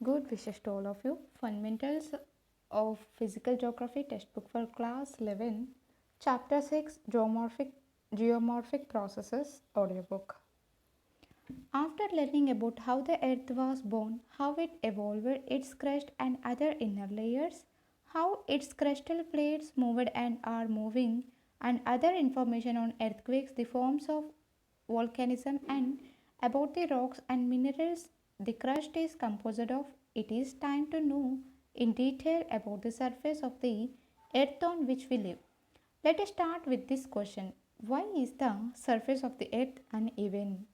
Good wishes to all of you. Fundamentals of Physical Geography textbook for class 11, chapter 6, Geomorphic Processes audiobook. After learning about how the earth was born, how it evolved, its crust and other inner layers, how its crustal plates moved and are moving, and other information on earthquakes, the forms of volcanism, and about the rocks and minerals the crust is composed of, it is time to know in detail about the surface of the earth on which we live. Let us start with this question: why is the surface of the earth uneven?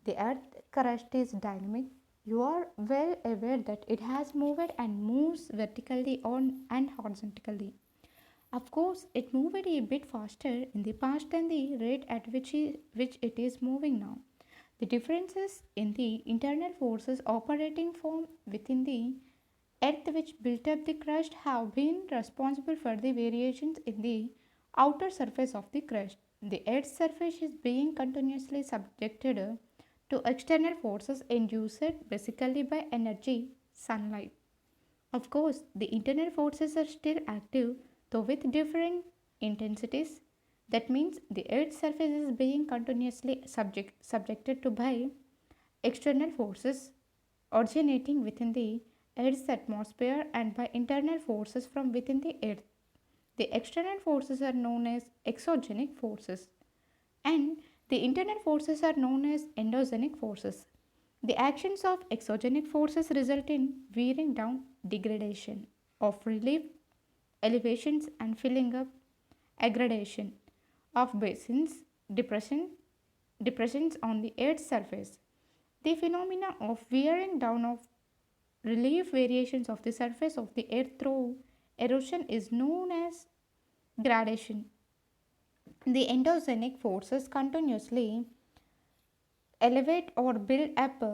The earth crust is dynamic. You are well aware that it has moved and moves vertically on and horizontally. Of course, it moved a bit faster in the past than the rate at which it is moving now. The differences in the internal forces operating from within the earth which built up the crust have been responsible for the variations in the outer surface of the crust. The earth's surface is being continuously subjected to external forces induced basically by energy, sunlight. Of course, the internal forces are still active, though with different intensities. That means the Earth's surface is being continuously subjected to by external forces originating within the Earth's atmosphere and by internal forces from within the Earth. The external forces are known as exogenic forces, and the internal forces are known as endogenic forces. The actions of exogenic forces result in wearing down, degradation of relief, elevations, and filling up, aggradation of basins, depressions on the Earth's surface. The phenomena of wearing down of relief variations of the surface of the Earth through erosion is known as gradation. The endogenic forces continuously elevate or build up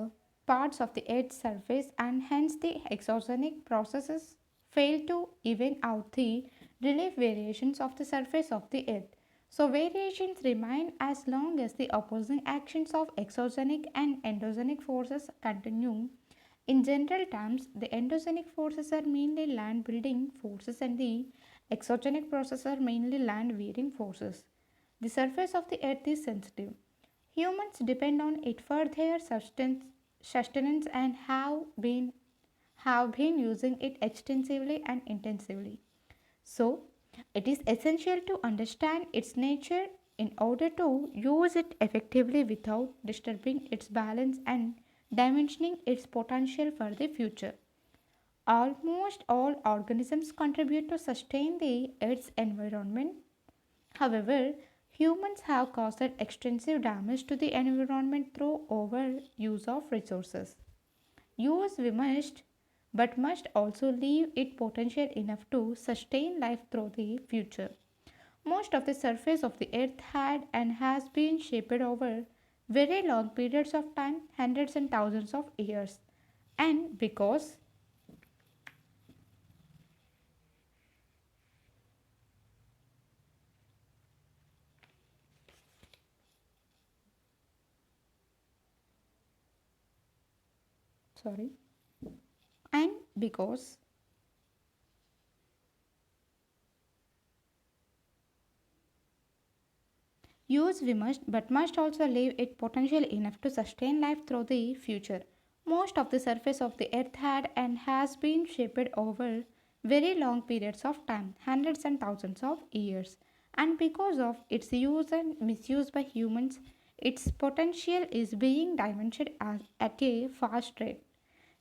parts of the Earth's surface, and hence the exogenic processes fail to even out the relief variations of the surface of the Earth. So, variations remain as long as the opposing actions of exogenic and endogenic forces continue. In general terms, the endogenic forces are mainly land building forces and the exogenic processes are mainly land wearing forces. The surface of the earth is sensitive. Humans depend on it for their sustenance and have been using it extensively and intensively. So, it is essential to understand its nature in order to use it effectively without disturbing its balance and dimensioning its potential for the future. Almost all organisms contribute to sustain the Earth's environment. However, humans have caused extensive damage to the environment through overuse of resources. Use we must, but must also leave it potential enough to sustain life through the future. Most of the surface of the earth had and has been shaped over very long periods of time, hundreds and thousands of years. And because sorry and because use we must, but must also leave it potential enough to sustain life through the future. Most of the surface of the earth had and has been shaped over very long periods of time, hundreds and thousands of years. And because of its use and misuse by humans, its potential is being diminished at a fast rate.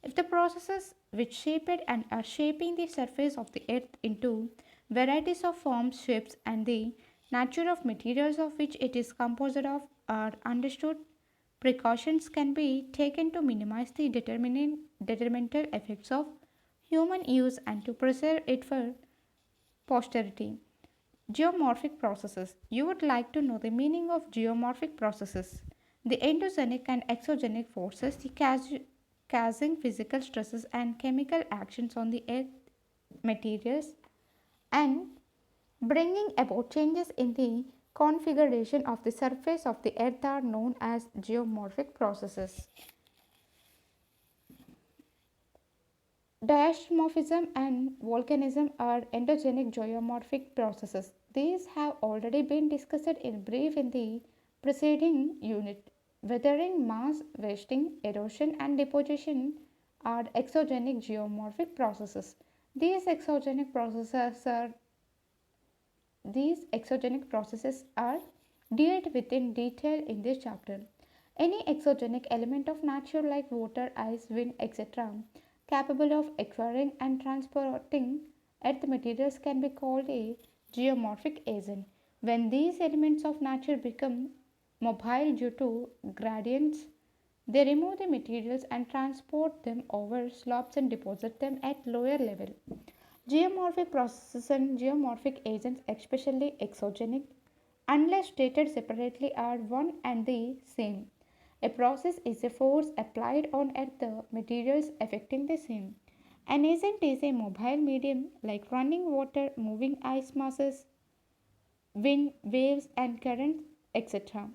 If the processes which shape it and are shaping the surface of the earth into varieties of forms, shapes, and the nature of materials of which it is composed of are understood, precautions can be taken to minimize the detrimental effects of human use and to preserve it for posterity. Geomorphic processes. You would like to know the meaning of geomorphic processes. The endogenic and exogenic forces causing physical stresses and chemical actions on the earth materials and bringing about changes in the configuration of the surface of the earth are known as geomorphic processes. Diastrophism and volcanism are endogenic geomorphic processes. These have already been discussed in brief in the preceding unit. Weathering, mass wasting, erosion, and deposition are exogenic geomorphic processes. These exogenic processes are these exogenic processes are dealt with in detail in this chapter. Any exogenic element of nature like water, ice, wind, etc., capable of acquiring and transporting earth materials can be called a geomorphic agent. When these elements of nature become mobile due to gradients, they remove the materials and transport them over slopes and deposit them at lower level. Geomorphic processes and geomorphic agents, especially exogenic, unless stated separately, are one and the same. A process is a force applied on earth materials affecting the same. An agent is a mobile medium like running water, moving ice masses, wind, waves, and currents, etc.,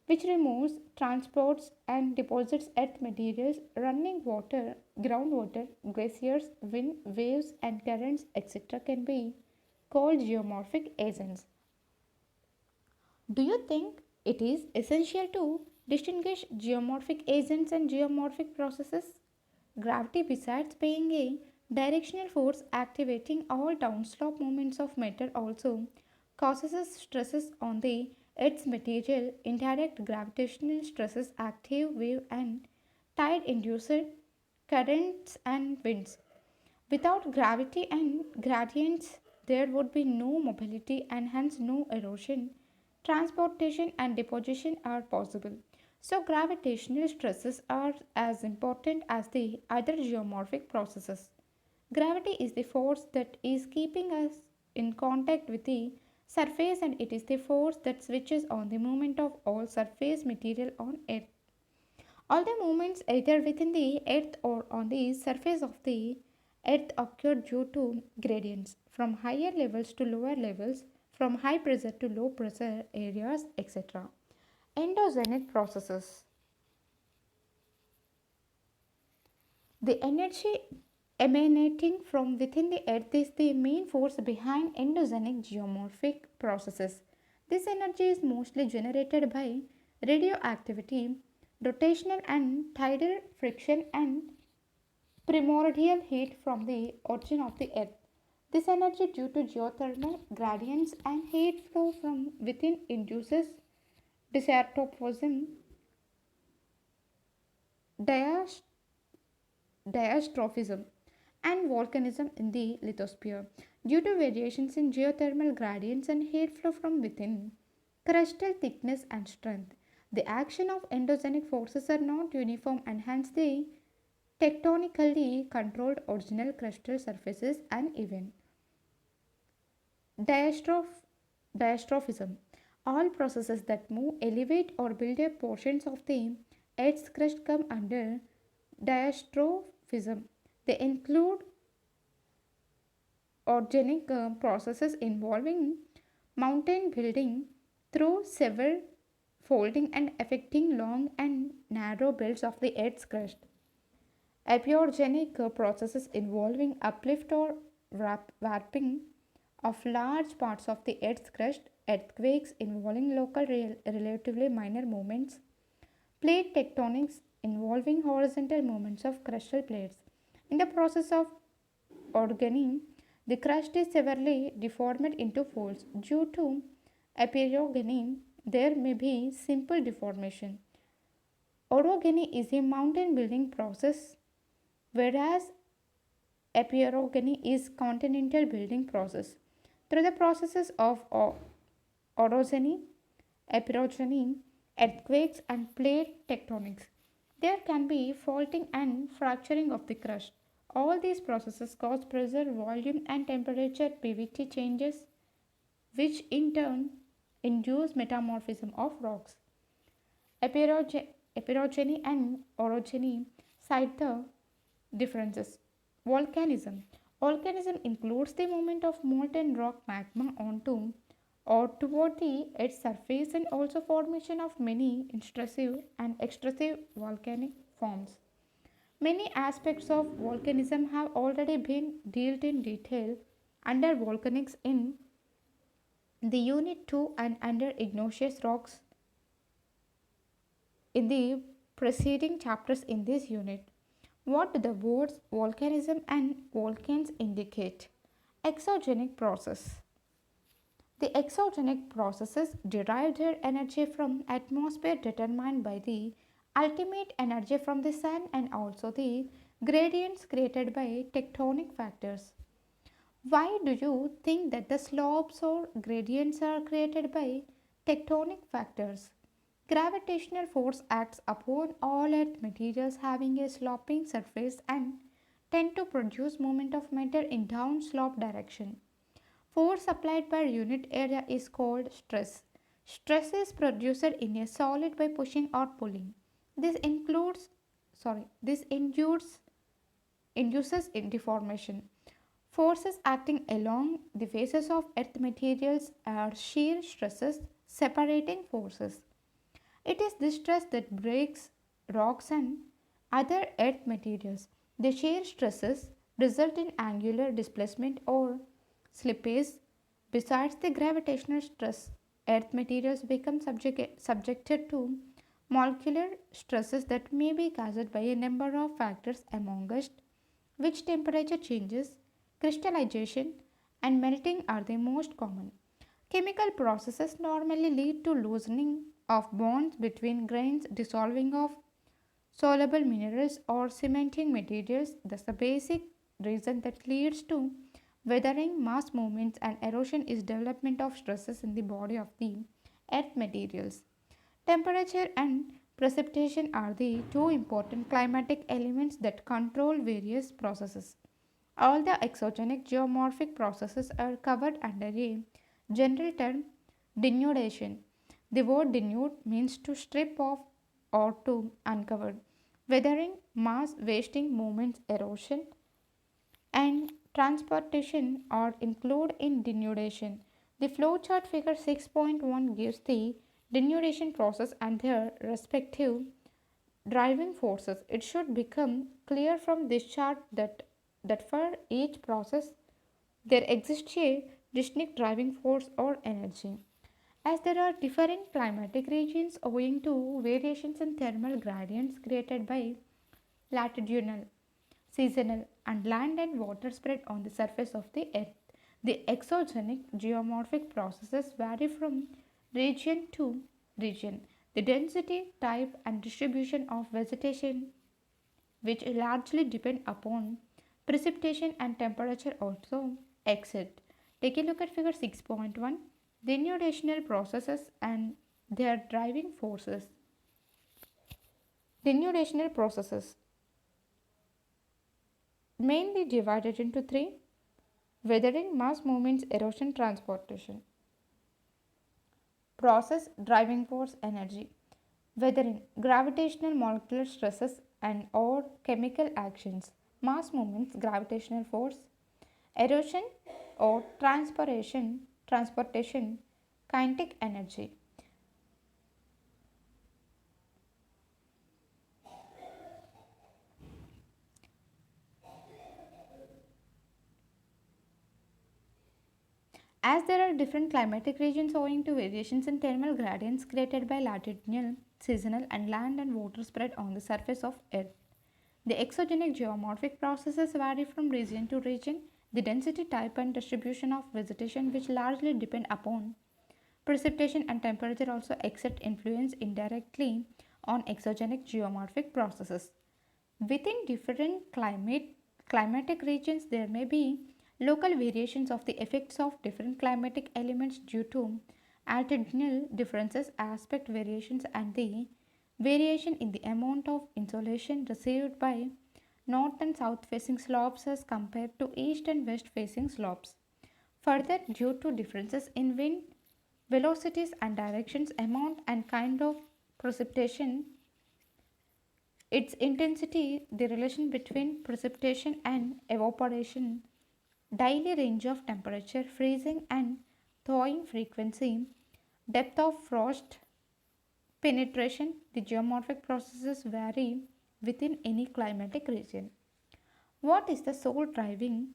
which removes, transports, and deposits earth materials, running water, groundwater, glaciers, wind, waves, and currents, etc., can be called geomorphic agents. Do you think it is essential to distinguish geomorphic agents and geomorphic processes? Gravity, besides being a directional force activating all downslope movements of matter, also causes stresses on the Earth's material. Indirect gravitational stresses, active wave and tide induced currents and winds. Without gravity and gradients, there would be no mobility and hence no erosion. Transportation and deposition are possible. So, gravitational stresses are as important as the other geomorphic processes. Gravity is the force that is keeping us in contact with the surface, and it is the force that switches on the movement of all surface material on Earth. All the movements either within the earth or on the surface of the earth occur due to gradients from higher levels to lower levels, from high pressure to low pressure areas, etc. Endogenic processes. The energy emanating from within the earth is the main force behind endogenic geomorphic processes. This energy is mostly generated by radioactivity, rotational and tidal friction, and primordial heat from the origin of the earth. This energy, due to geothermal gradients and heat flow from within, induces diastrophism, dias- diastrophism, and volcanism in the lithosphere. Due to variations in geothermal gradients and heat flow from within, crustal thickness and strength, the action of endogenic forces are not uniform and hence the tectonically controlled original crustal surfaces uneven. Diastroph- Diastrophism. All processes that move, elevate, or build up portions of the Earth's crust come under diastrophism. They include organic processes involving mountain building through several folding and affecting long and narrow belts of the Earth's crust. Apiorogenic processes involving uplift or warping of large parts of the Earth's crust, earthquakes involving local relatively minor movements, plate tectonics involving horizontal movements of crustal plates. In the process of orogeny, the crust is severely deformed into folds. Due to apiorogeny, there may be simple deformation. Orogeny is a mountain building process, whereas apiorogeny is continental building process. Through the processes of orogeny, apiorogeny, earthquakes, and plate tectonics, there can be faulting and fracturing of the crust. All these processes cause pressure, volume, and temperature (PVT) changes, which in turn induce metamorphism of rocks. Apiorogeny and orogeny cite the differences. Volcanism. Volcanism includes the movement of molten rock magma onto or toward the its surface and also formation of many intrusive and extrusive volcanic forms. Many aspects of volcanism have already been dealt in detail under volcanics in the Unit 2 and under igneous rocks in the preceding chapters in this unit. What do the words volcanism and volcans indicate? Exogenic process. The exogenic processes derive their energy from atmosphere determined by the ultimate energy from the sun and also the gradients created by tectonic factors. Why do you think that the slopes or gradients are created by tectonic factors? Gravitational force acts upon all earth materials having a sloping surface and tend to produce movement of matter in downslope direction. Force applied per unit area is called stress. Stress is produced in a solid by pushing or pulling. This includes this induces in deformation. Forces acting along the faces of earth materials are shear stresses separating forces. It is this stress that breaks rocks and other earth materials. The shear stresses result in angular displacement or slippage. Besides the gravitational stress, earth materials become subjected to molecular stresses that may be caused by a number of factors amongst which temperature changes, crystallization, and melting are the most common. Chemical processes normally lead to loosening of bonds between grains, dissolving of soluble minerals, or cementing materials. Thus, the basic reason that leads to weathering, mass movements, and erosion is development of stresses in the body of the earth materials. Temperature and precipitation are the two important climatic elements that control various processes. All the exogenic geomorphic processes are covered under a general term denudation. The word denude means to strip off or to uncover. Weathering, mass wasting movements, erosion, and transportation are included in denudation. The flowchart figure 6.1 gives the denudation process and their respective driving forces. It should become clear from this chart that for each process there exists a distinct driving force or energy. As there are different climatic regions owing to variations in thermal gradients created by latitudinal, seasonal, and land and water spread on the surface of the earth, the exogenic geomorphic processes vary from region to region. The density, type, and distribution of vegetation, which largely depend upon precipitation and temperature, also exist. Take a look at figure 6.1, denudational processes and their driving forces. Denudational processes mainly divided into three: weathering, mass movements, erosion, transportation. Process, driving force, energy. Weathering, gravitational molecular stresses and or chemical actions. Mass movements, gravitational force. Erosion or transportation, kinetic energy. As there are different climatic regions owing to variations in thermal gradients created by latitudinal, seasonal, and land and water spread on the surface of Earth, the exogenic geomorphic processes vary from region to region. The density, type, and distribution of vegetation, which largely depend upon precipitation and temperature, also exert influence indirectly on exogenic geomorphic processes. Within different climatic regions, there may be local variations of the effects of different climatic elements due to altitudinal differences, aspect variations, and the variation in the amount of insolation received by north and south facing slopes as compared to east and west facing slopes. Further, due to differences in wind velocities and directions, amount and kind of precipitation, its intensity, the relation between precipitation and evaporation, daily range of temperature, freezing and thawing frequency, depth of frost penetration, the geomorphic processes vary within any climatic region. What is the sole driving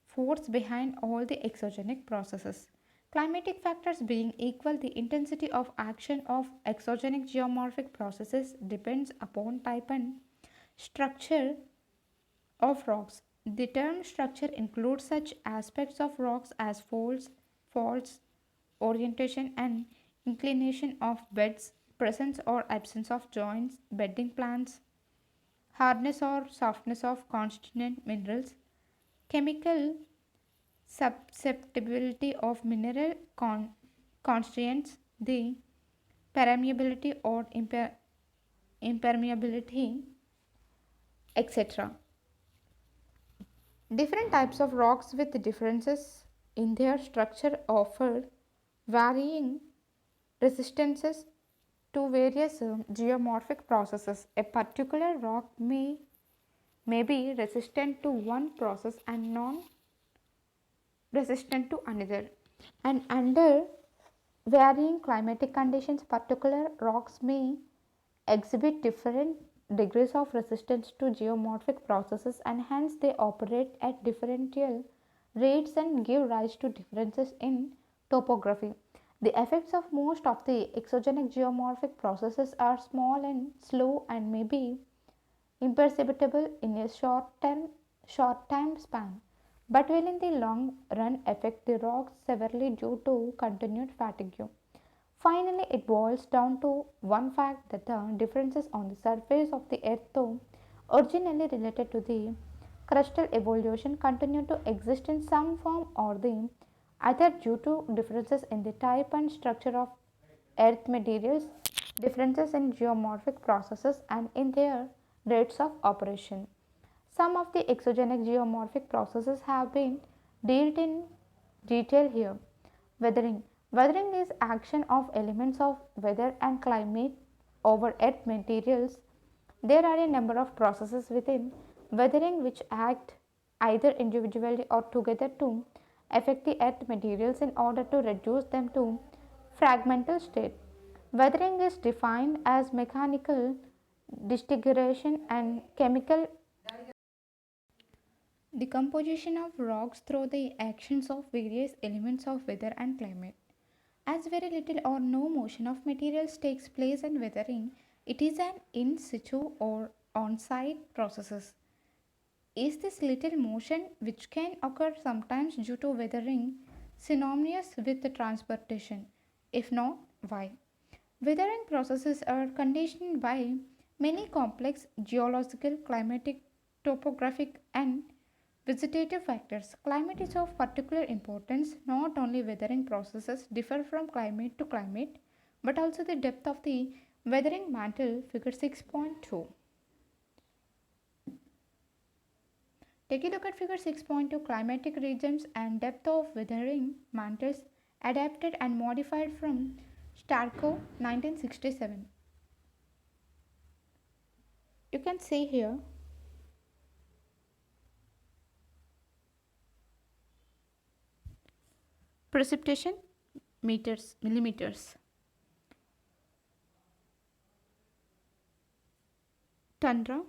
force behind all the exogenic processes? Climatic factors being equal, the intensity of action of exogenic geomorphic processes depends upon type and structure of rocks. The term structure includes such aspects of rocks as folds, faults, orientation and inclination of beds, presence or absence of joints, bedding plants, hardness or softness of constituent minerals, chemical susceptibility of mineral constituents, the permeability or impermeability, etc. Different types of rocks with differences in their structure offer varying resistances to various geomorphic processes. A particular rock may be resistant to one process and non resistant to another. And under varying climatic conditions, particular rocks may exhibit different degrees of resistance to geomorphic processes and hence they operate at differential rates and give rise to differences in topography. The effects of most of the exogenic geomorphic processes are small and slow and may be imperceptible in a short time span, but will in the long run affect the rocks severely due to continued fatigue. Finally, it boils down to one fact that the differences on the surface of the earth, though originally related to the crustal evolution, continue to exist in some form or the other due to differences in the type and structure of earth materials, differences in geomorphic processes, and in their rates of operation. Some of the exogenic geomorphic processes have been dealt in detail here. Weathering. Weathering is action of elements of weather and climate over earth materials. There are a number of processes within weathering which act either individually or together to affect the earth materials in order to reduce them to fragmental state. Weathering is defined as mechanical disintegration and chemical decomposition of rocks through the actions of various elements of weather and climate. As very little or no motion of materials takes place in weathering, it is an in situ or on site process. Is this little motion, which can occur sometimes due to weathering, synonymous with the transportation? If not, why? Weathering processes are conditioned by many complex geological, climatic, topographic, and vegetative factors. Climate is of particular importance. Not only weathering processes differ from climate to climate, but also the depth of the weathering mantle, figure 6.2. Take a look at figure 6.2, climatic regions and depth of weathering mantles adapted and modified from Starko 1967. You can see here precipitation meters, millimeters, tundra,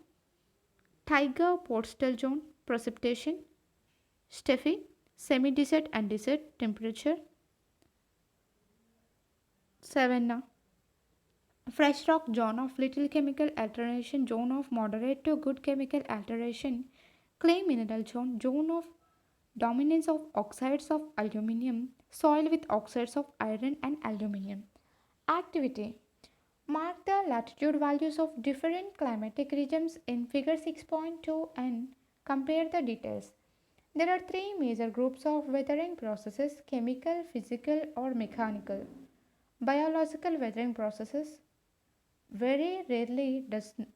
taiga, postal zone, precipitation, steppe, semi-desert and desert, temperature, savanna, fresh rock, zone of little chemical alteration, zone of moderate to good chemical alteration, clay mineral zone, zone of dominance of oxides of aluminium, soil with oxides of iron and aluminium. Activity. Mark the latitude values of different climatic regions in figure 6.2 and compare the details. There are three major groups of weathering processes: chemical, physical, or mechanical. Biological weathering processes. Very rarely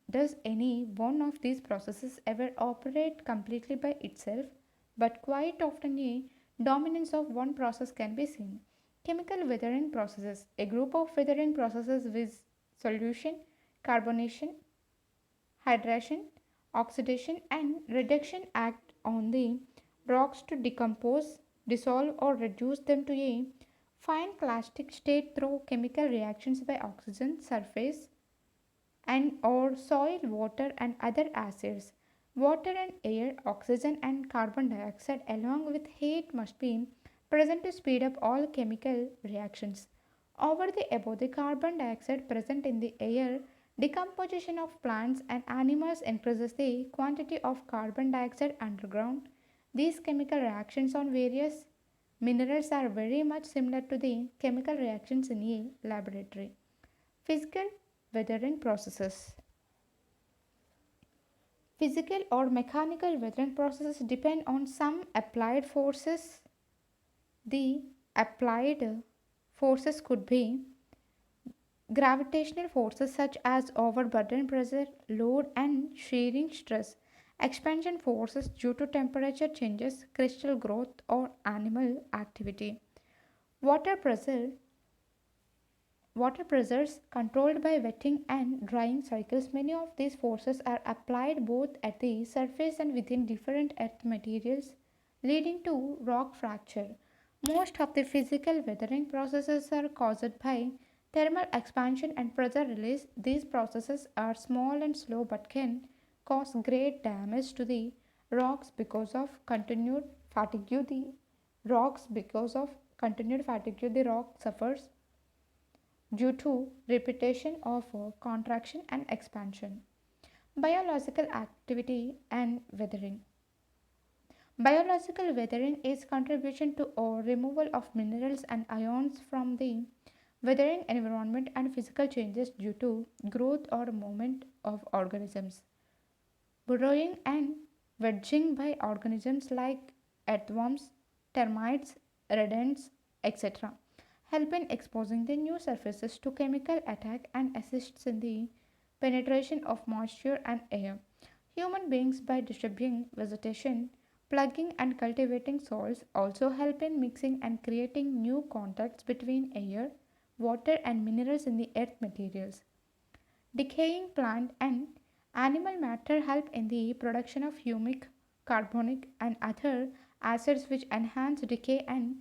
does any one of these processes ever operate completely by itself, but quite often a dominance of one process can be seen. Chemical weathering processes. A group of weathering processes with solution, carbonation, hydration, oxidation, and reduction act on the rocks to decompose, dissolve, or reduce them to a fine plastic state through chemical reactions by oxygen, surface, and or soil, water and other acids. Water and air, oxygen and carbon dioxide along with heat must be present to speed up all chemical reactions. Over the above, the carbon dioxide present in the air, decomposition of plants and animals increases the quantity of carbon dioxide underground. These chemical reactions on various minerals are very much similar to the chemical reactions in a laboratory. Physical weathering processes. Physical or mechanical weathering processes depend on some applied forces. The applied forces could be gravitational forces such as overburden pressure, load, and shearing stress. Expansion forces due to temperature changes, crystal growth, or animal activity. Water pressure Water pressures controlled by wetting and drying cycles. Many of these forces are applied both at the surface and within different earth materials, leading to rock fracture. Most of the physical weathering processes are caused by thermal expansion and pressure release. These processes are small and slow but can cause great damage to the rocks because of continued fatigue. The rock suffers due to repetition of contraction and expansion. Biological activity and weathering. Biological weathering is contribution to or removal of minerals and ions from the weathering environment and physical changes due to growth or movement of organisms. Burrowing and wedging by organisms like earthworms, termites, rodents, etc. help in exposing the new surfaces to chemical attack and assists in the penetration of moisture and air. Human beings by disturbing vegetation, plugging and cultivating soils also help in mixing and creating new contacts between air, water and minerals in the earth materials. Decaying plant and animal matter help in the production of humic, carbonic, and other acids which enhance decay and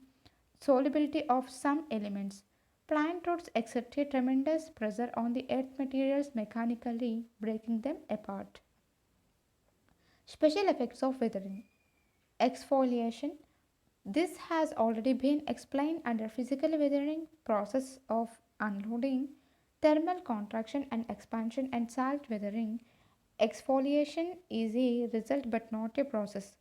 solubility of some elements. Plant roots exert a tremendous pressure on the earth materials mechanically, breaking them apart. Special effects of weathering. Exfoliation. This has already been explained under physical weathering process of unloading, thermal contraction and expansion and salt weathering. Exfoliation is a result but not a process.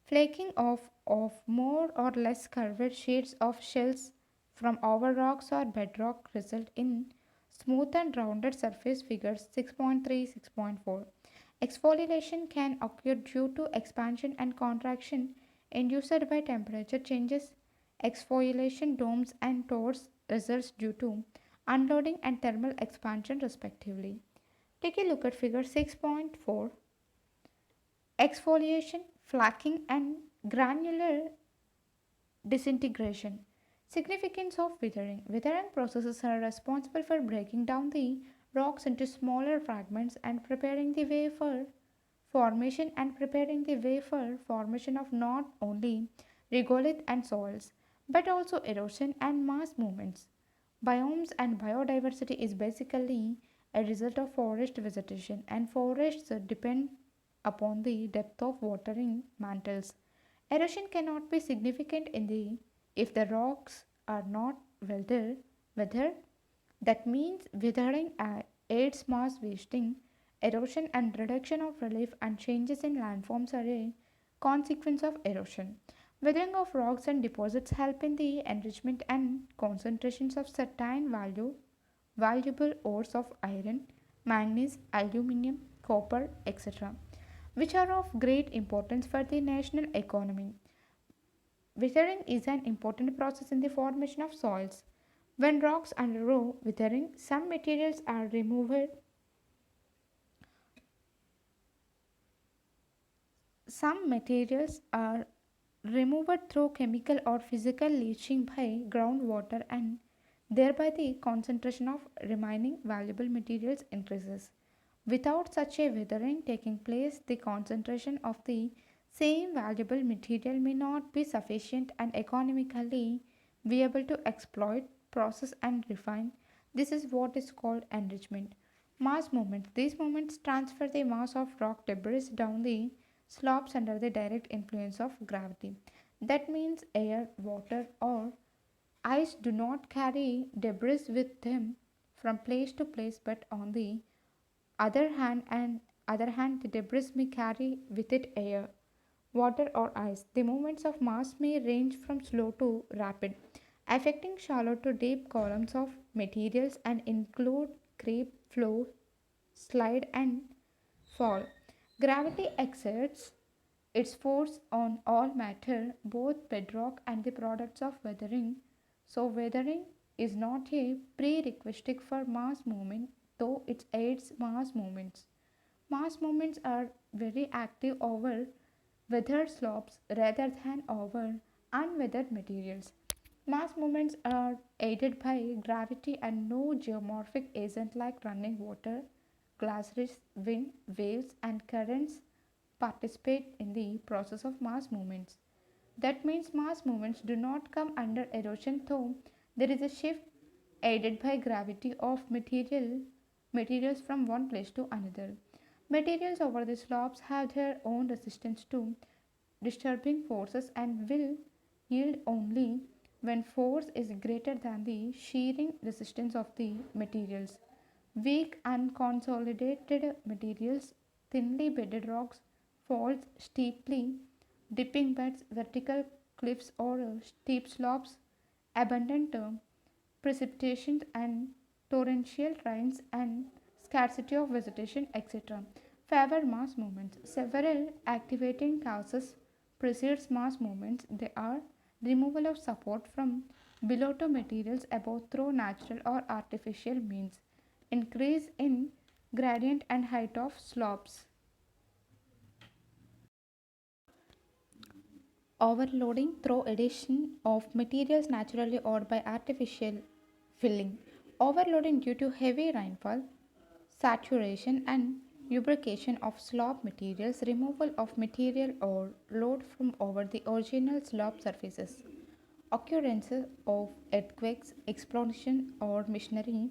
Flaking off of more or less curved sheets of shells from over rocks or bedrock result in smooth and rounded surface figures 6.3 6.4. Exfoliation can occur due to expansion and contraction induced by temperature changes. Exfoliation domes and tores results due to unloading and thermal expansion respectively. Take a look at figure 6.4. Exfoliation, flaking and granular disintegration. Significance of withering. Withering processes are responsible for breaking down the rocks into smaller fragments and preparing the way for formation of not only regolith and soils but also erosion and mass movements. Biomes and biodiversity is basically a result of forest vegetation, and forests depend upon the depth of watering mantles. Erosion cannot be significant in the if the rocks are not weathered. That means withering aids mass wasting, erosion and reduction of relief and changes in landforms are a consequence of erosion. Weathering of rocks and deposits help in the enrichment and concentrations of certain valuable ores of iron, manganese, aluminium, copper, etc., which are of great importance for the national economy. Withering is an important process in the formation of soils. When rocks undergo withering, some materials are removed through chemical or physical leaching by groundwater, and thereby the concentration of remaining valuable materials increases. Without such a weathering taking place, the concentration of the same valuable material may not be sufficient and economically be able to exploit, process, and refine. This is what is called enrichment. Mass movements. These movements transfer the mass of rock debris down the slopes under the direct influence of gravity. That means air, water, or ice do not carry debris with them from place to place, but on the other hand, the debris may carry with it air, water, or ice. The movements of mass may range from slow to rapid, affecting shallow to deep columns of materials and include creep, flow, slide, and fall. Gravity exerts its force on all matter, both bedrock and the products of weathering. So, weathering is not a prerequisite for mass movement, though it aids mass movements. Mass movements are very active over weathered slopes rather than over unweathered materials. Mass movements are aided by gravity and no geomorphic agent like running water, glaciers, wind, waves, and currents participate in the process of mass movements. That means mass movements do not come under erosion, though there is a shift aided by gravity of materials from one place to another. Materials over the slopes have their own resistance to disturbing forces and will yield only when force is greater than the shearing resistance of the materials. Weak unconsolidated materials, thinly bedded rocks, faults, steeply dipping beds, vertical cliffs, or steep slopes, abundant precipitation and torrential rains and scarcity of vegetation, etc. Favor mass movements. Several activating causes precedes mass movements. They are removal of support from below to materials above through natural or artificial means, increase in gradient and height of slopes, overloading through addition of materials naturally or by artificial filling, overloading due to heavy rainfall, saturation and lubrication of slope materials, removal of material or load from over the original slope surfaces, occurrence of earthquakes, explosion or machinery,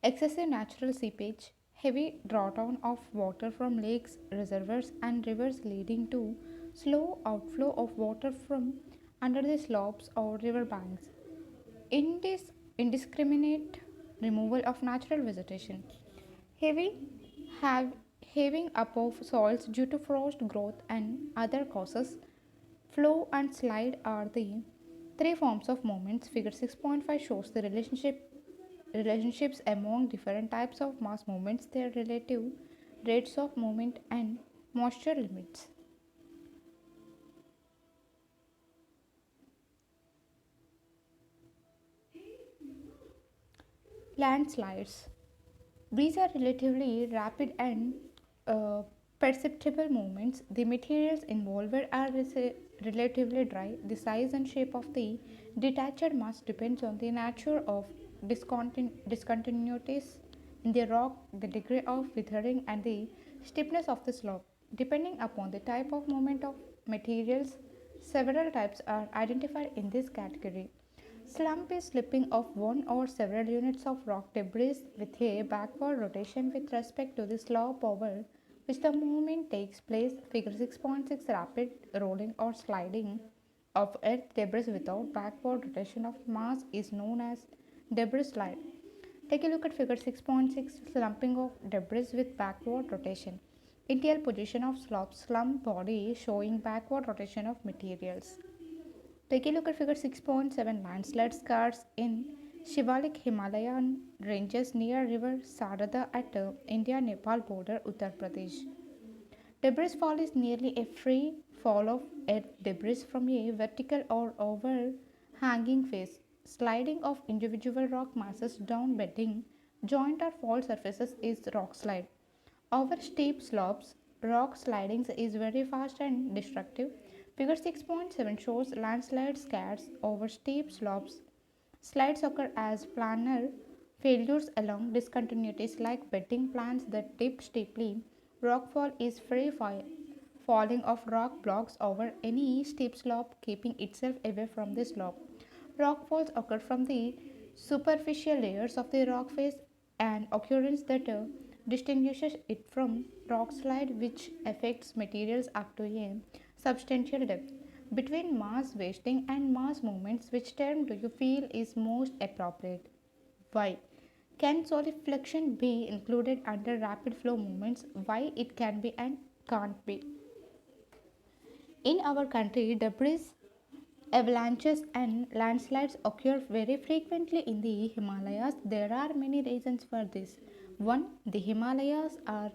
excessive natural seepage, heavy drawdown of water from lakes, reservoirs, and rivers leading to slow outflow of water from under the slopes or river banks, indiscriminate removal of natural vegetation, heavy have heaving up of soils due to frost growth and other causes. Flow and slide are the three forms of movements. Figure 6.5 shows the relationships among different types of mass movements, their relative rates of movement and moisture limits. Landslides. These are relatively rapid and uh, perceptible movements. The materials involved are relatively dry. The size and shape of the detached mass depends on the nature of discontinuities in the rock, the degree of withering, and the steepness of the slope. Depending upon the type of movement of materials, several types are identified in this category. Slump is slipping of one or several units of rock debris with a backward rotation with respect to the slope over which the movement takes place. Figure 6.6 rapid rolling or sliding of earth debris without backward rotation of mass is known as debris slide. Take a look at figure 6.6 slumping of debris with backward rotation. Ideal position of slope slump body showing backward rotation of materials. Take a look at figure 6.7 landslide scars in Shivalik Himalayan ranges near river Sarada at India-Nepal border, Uttar Pradesh. Debris fall is nearly a free fall of earth debris from a vertical or overhanging face. Sliding of individual rock masses down bedding, joint or fall surfaces is rock slide. Over steep slopes, rock sliding is very fast and destructive. Figure 6.7 shows landslide scars over steep slopes. Slides occur as planar failures along discontinuities like bedding plans that dip steeply. Rockfall is free falling of rock blocks over any steep slope, keeping itself away from the slope. Rockfalls occur from the superficial layers of the rock face an occurrence that distinguishes it from rock slide, which affects materials up to a substantial depth. Between mass wasting and mass movements, which term do you feel is most appropriate? Why? Can solifluction be included under rapid flow movements? Why it can be and can't be? In our country, debris, avalanches, and landslides occur very frequently in the Himalayas. There are many reasons for this. One, the Himalayas are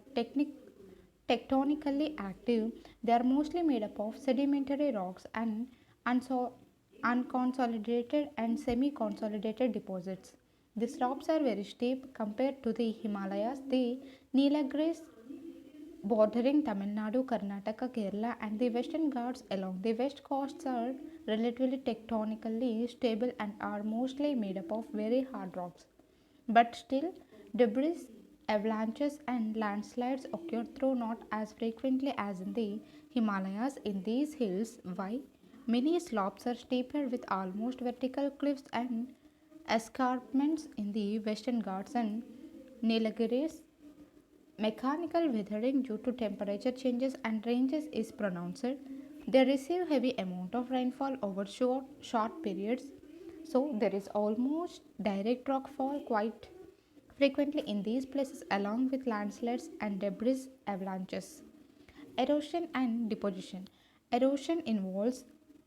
tectonically active. They are mostly made up of sedimentary rocks and unconsolidated and semi consolidated deposits. The slopes are very steep compared to the Himalayas. The Nilgiris bordering Tamil Nadu, Karnataka, Kerala, and the Western Ghats along the west coasts are relatively tectonically stable and are mostly made up of very hard rocks. But still, debris, avalanches, and landslides occur through not as frequently as in the Himalayas. In these hills, why? Many slopes are steeper with almost vertical cliffs and escarpments in the Western Ghats and Nilgiris. Mechanical weathering due to temperature changes and ranges is pronounced. They receive heavy amount of rainfall over short periods, so there is almost direct rockfall quite frequently in these places along with landslides and debris avalanches. Erosion and deposition. Erosion involves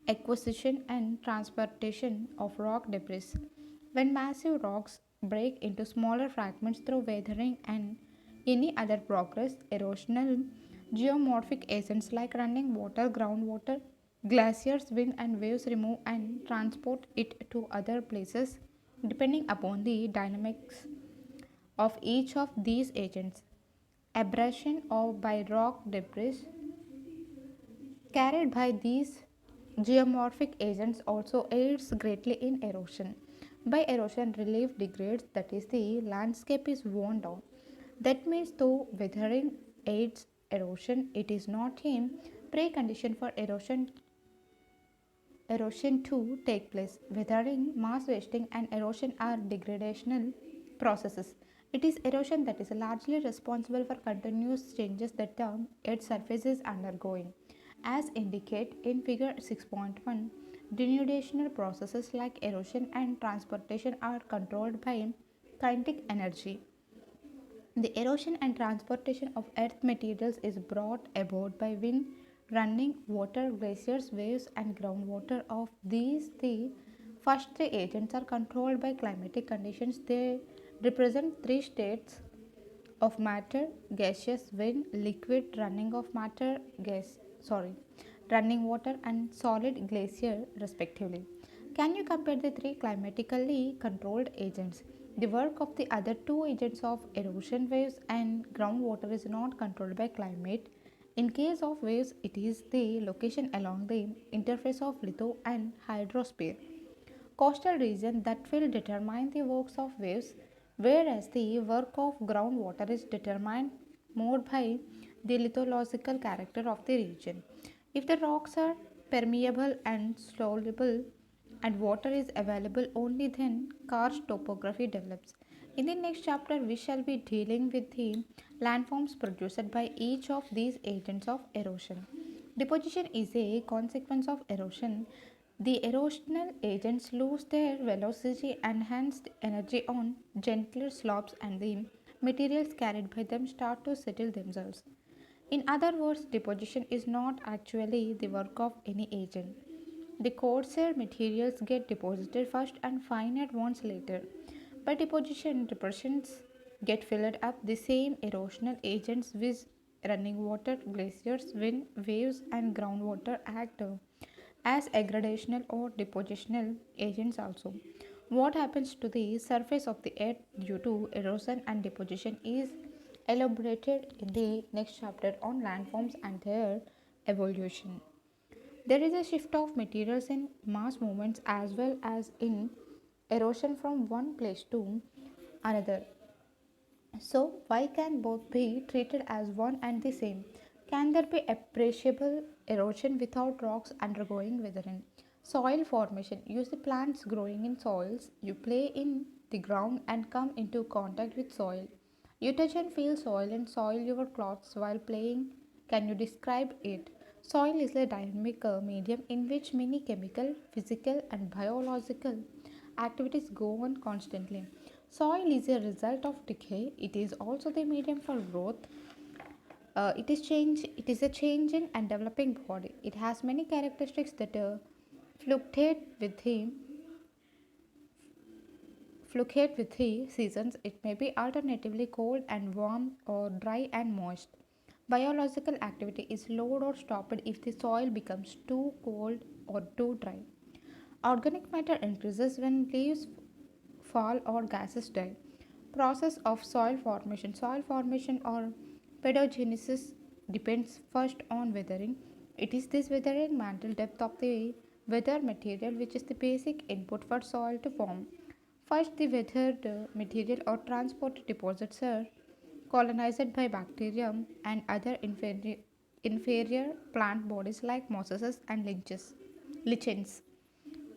acquisition and transportation of rock debris. When massive rocks break into smaller fragments through weathering and any other progress, erosional geomorphic agents like running water, groundwater, glaciers, wind, and waves remove and transport it to other places depending upon the dynamics of each of these agents. Abrasion or by rock debris carried by these geomorphic agents also aids greatly in erosion. By erosion, relief degrades, that is, the landscape is worn down. That means, though weathering aids erosion, it is not a precondition for erosion to take place. Weathering, mass wasting, and erosion are degradational processes. It is erosion that is largely responsible for continuous changes that the earth's surface is undergoing. As indicated in figure 6.1, denudational processes like erosion and transportation are controlled by kinetic energy. The erosion and transportation of earth materials is brought about by wind, running water, glaciers, waves, and groundwater. Of these, the first three agents are controlled by climatic conditions. They represent three states of matter: gaseous, wind, liquid, running of matter, running water, and solid glacier, respectively. Can you compare the three climatically controlled agents? The work of the other two agents of erosion, waves, and groundwater is not controlled by climate. In case of waves, it is the location along the interface of litho and hydrosphere coastal region that will determine the works of waves, whereas the work of groundwater is determined more by the lithological character of the region. If the rocks are permeable and soluble and water is available, only then karst topography develops. In the next chapter, we shall be dealing with the landforms produced by each of these agents of erosion. Deposition is a consequence of erosion. The erosional agents lose their velocity and hence energy on gentler slopes, and the materials carried by them start to settle themselves. In other words, deposition is not actually the work of any agent. The coarser materials get deposited first and finer ones later. By deposition, depressions get filled up. The same erosional agents with running water, glaciers, wind, waves, and groundwater act as aggradational or depositional agents also. What happens to the surface of the earth due to erosion and deposition is elaborated in the next chapter on landforms and their evolution. There is a shift of materials in mass movements as well as in erosion from one place to another. So, why can both be treated as one and the same? Can there be appreciable erosion without rocks undergoing weathering? Soil formation. Use the plants growing in soils you play in the ground and come into contact with soil. You touch and feel soil and soil your clothes while playing. Can you describe it? Soil is a dynamic medium in which many chemical, physical, and biological activities go on constantly. Soil is a result of decay. It is also the medium for growth. It is a changing and developing body. It has many characteristics that fluctuate with the fluctuate with the seasons. It may be alternatively cold and warm or dry and moist. Biological activity is slowed or stopped if the soil becomes too cold or too dry. Organic matter increases when leaves fall or gases die. Process of soil formation. Soil formation or pedogenesis depends first on weathering. It is this weathering mantle depth of the weather material which is the basic input for soil to form. First, the weathered material or transport deposits are colonized by bacteria and other inferior plant bodies like mosses and lichens.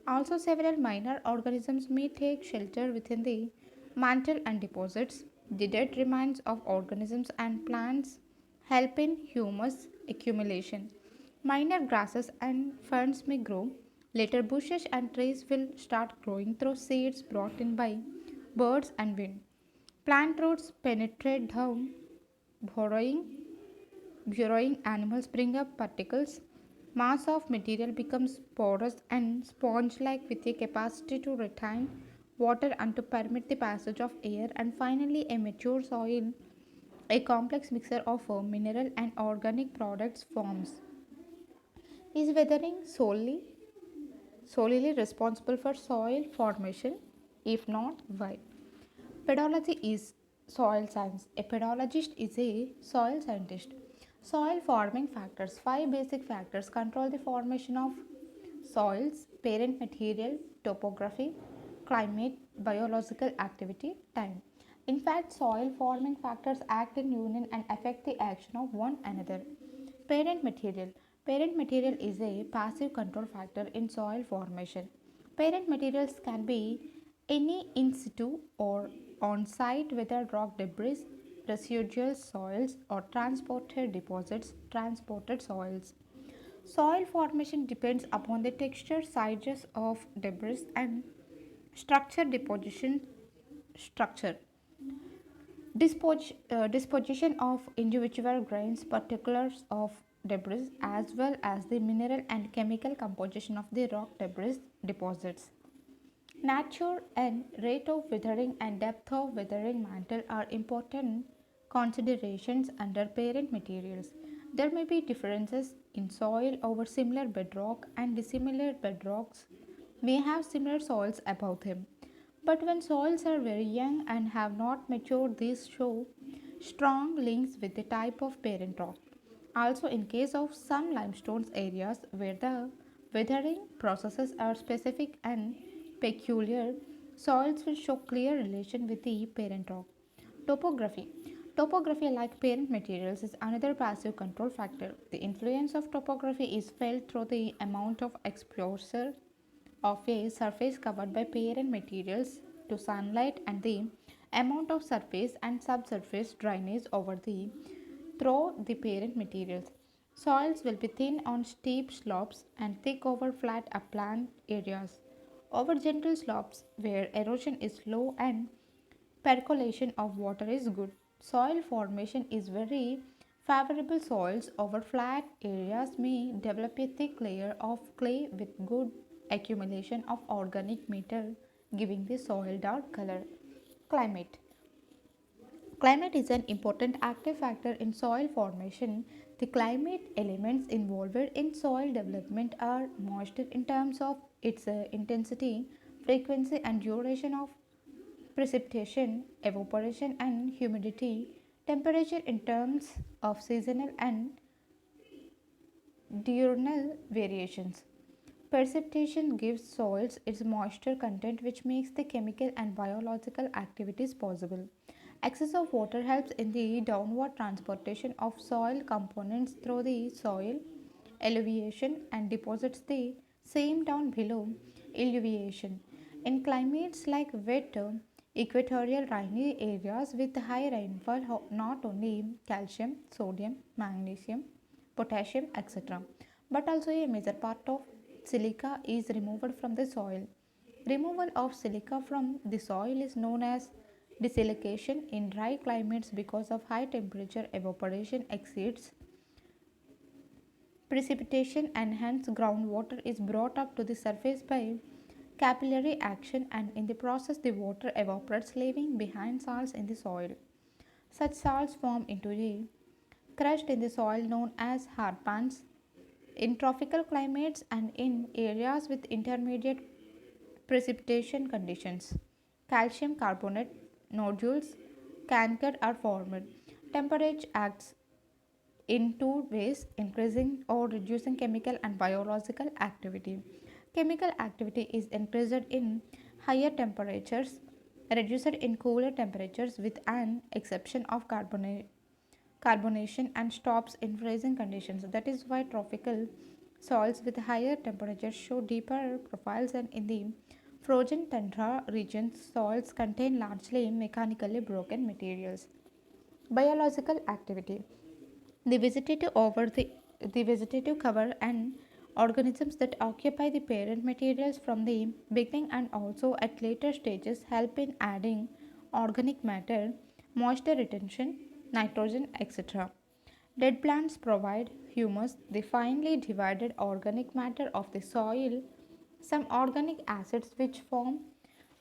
Also, several minor organisms may take shelter within the mantle and deposits. The dead remains of organisms and plants help in humus accumulation. Minor grasses and ferns may grow. Later, bushes and trees will start growing through seeds brought in by birds and wind. Plant roots penetrate down, burrowing Burrowing animals bring up particles. Mass of material becomes porous and sponge like with a capacity to retain water and to permit the passage of air. And finally, a mature soil, a complex mixture of mineral and organic products forms. Is weathering solely responsible for soil formation? If not, why? Pedology is soil science. A pedologist is a soil scientist. Soil forming factors. Five basic factors control the formation of soils: parent material, topography, climate, biological activity, time. In fact, soil forming factors act in union and affect the action of one another. Parent material. Parent material is a passive control factor in soil formation. Parent materials can be any in situ or on site, whether rock debris, residual soils, or transported deposits, transported soils. Soil formation depends upon the texture, sizes of debris, and structure deposition structure. Disposition of individual grains, particulars of debris, as well as the mineral and chemical composition of the rock debris deposits. Nature and rate of weathering and depth of weathering mantle are important considerations under parent materials. There may be differences in soil over similar bedrock, and dissimilar bedrocks may have similar soils above them. But when soils are very young and have not matured, these show strong links with the type of parent rock. Also, in case of some limestones areas where the weathering processes are specific and peculiar, soils will show clear relation with the parent rock. Topography. Topography, like parent materials, is another passive control factor. The influence of topography is felt through the amount of exposure of a surface covered by parent materials to sunlight and the amount of surface and subsurface drainage over the through the parent materials. Soils will be thin on steep slopes and thick over flat upland areas. Over gentle slopes where erosion is low and percolation of water is good. Soil formation is very favorable. Soils over flat areas may develop a thick layer of clay with good accumulation of organic matter, giving the soil dark color. Climate. Climate is an important active factor in soil formation. The climate elements involved in soil development are moisture in terms of its intensity, frequency, and duration of precipitation, evaporation, and humidity, temperature in terms of seasonal and diurnal variations. Precipitation gives soils its moisture content, which makes the chemical and biological activities possible. Excess of water helps in the downward transportation of soil components through the soil elevation and deposits the same down below elevation. In climates like wet, Equatorial rainy areas with high rainfall not only calcium, sodium, magnesium, potassium, etc., but also a major part of silica is removed from the soil. Removal of silica from the soil is known as desilication in dry climates because of high temperature evaporation exceeds precipitation and hence groundwater is brought up to the surface by capillary action, and in the process the water evaporates leaving behind salts in the soil. Such salts form into a crust in the soil known as hard pans. In tropical climates and in areas with intermediate precipitation conditions, calcium carbonate nodules canker are formed. Temperature acts in two ways: increasing or reducing chemical and biological activity. Chemical activity is increased in higher temperatures, reduced in cooler temperatures, with an exception of carbonation, and stops in freezing conditions. That is why tropical soils with higher temperatures show deeper profiles, and in the frozen tundra regions, soils contain largely mechanically broken materials. Biological activity: the vegetative cover and organisms that occupy the parent materials from the beginning and also at later stages help in adding organic matter, moisture retention, nitrogen, etc. Dead plants provide humus, the finely divided organic matter of the soil. Some organic acids which form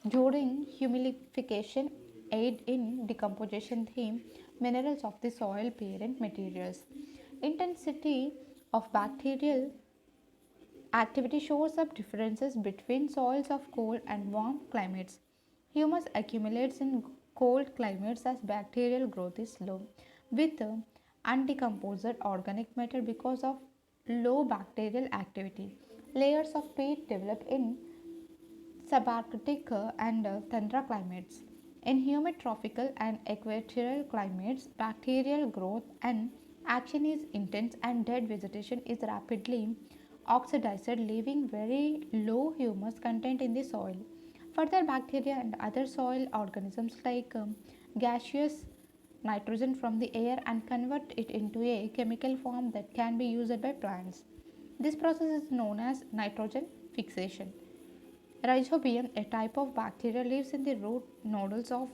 during humidification aid in decomposition the minerals of the soil parent materials. Intensity of bacterial activity shows up differences between soils of cold and warm climates. Humus accumulates in cold climates as bacterial growth is slow, with undecomposed organic matter because of low bacterial activity. Layers of peat develop in subarctic and tundra climates. In humid tropical and equatorial climates, bacterial growth and action is intense and dead vegetation is rapidly oxidized, leaving very low humus content in the soil. Further, bacteria and other soil organisms like gaseous nitrogen from the air and convert it into a chemical form that can be used by plants. This process is known as nitrogen fixation. Rhizobium, a type of bacteria, lives in the root nodules of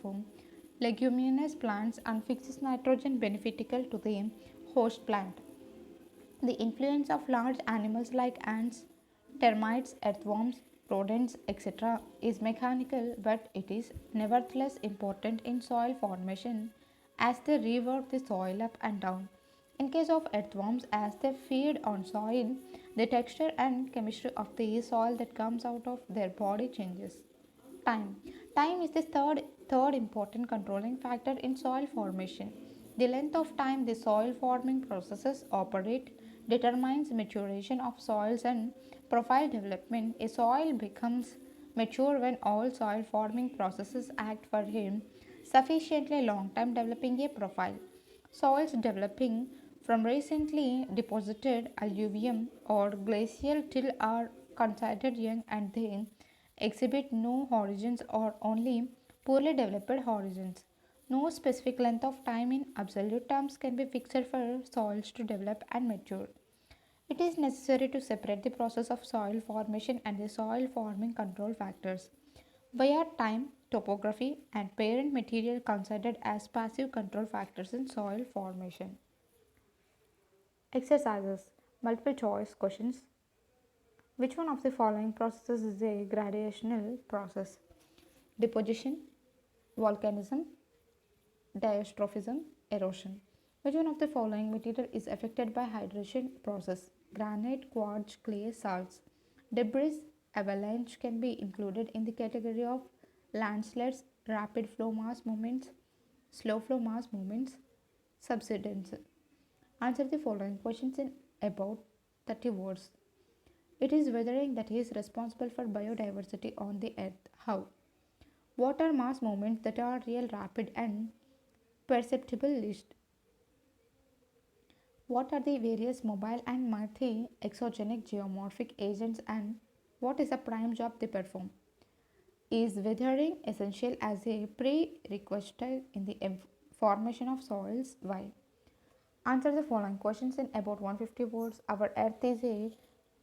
leguminous plants and fixes nitrogen beneficial to the host plant. The influence of large animals like ants, termites, earthworms, rodents, etc., is mechanical, but it is nevertheless important in soil formation as they rework the soil up and down. In case of earthworms, as they feed on soil, the texture and chemistry of the soil that comes out of their body changes. Time. Time is the third important controlling factor in soil formation. The length of time the soil forming processes operate determines maturation of soils and profile development. A soil becomes mature when all soil forming processes act for him sufficiently long time, developing a profile. Soils developing from recently deposited alluvium or glacial till are considered young, and they exhibit no horizons or only poorly developed horizons. No specific length of time in absolute terms can be fixed for soils to develop and mature. It is necessary to separate the process of soil formation and the soil forming control factors. Via time, topography, and parent material considered as passive control factors in soil formation. Exercises. Multiple choice questions. Which one of the following processes is a gradational process? Deposition, volcanism, diastrophism, erosion. Which one of the following material is affected by hydration process? Granite, quartz, clay, salts. Debris avalanche can be included in the category of landslides, rapid flow mass movements, slow flow mass movements, subsidence. Answer the following questions in about 30 words. It is weathering that is responsible for biodiversity on the earth. How? What are mass movements that are real, rapid, and perceptible list? What are the various mobile and multi exogenic geomorphic agents, and what is the prime job they perform? Is weathering essential as a prerequisite in the formation of soils? Why? Answer the following questions in about 150 words. Our Earth is a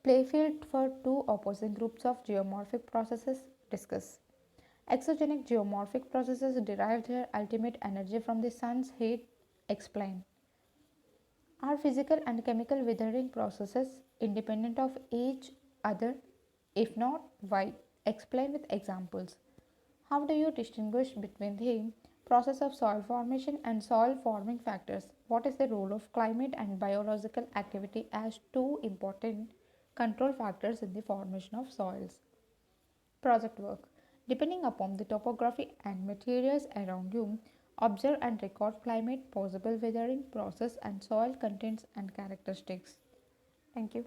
playfield for two opposing groups of geomorphic processes. Discuss. Exogenic geomorphic processes derive their ultimate energy from the sun's heat. Explain. Are physical and chemical weathering processes independent of each other? If not, why? Explain with examples. How do you distinguish between the process of soil formation and soil forming factors? What is the role of climate and biological activity as two important control factors in the formation of soils? Project work. Depending upon the topography and materials around you, observe and record climate, possible weathering process, and soil contents and characteristics. Thank you.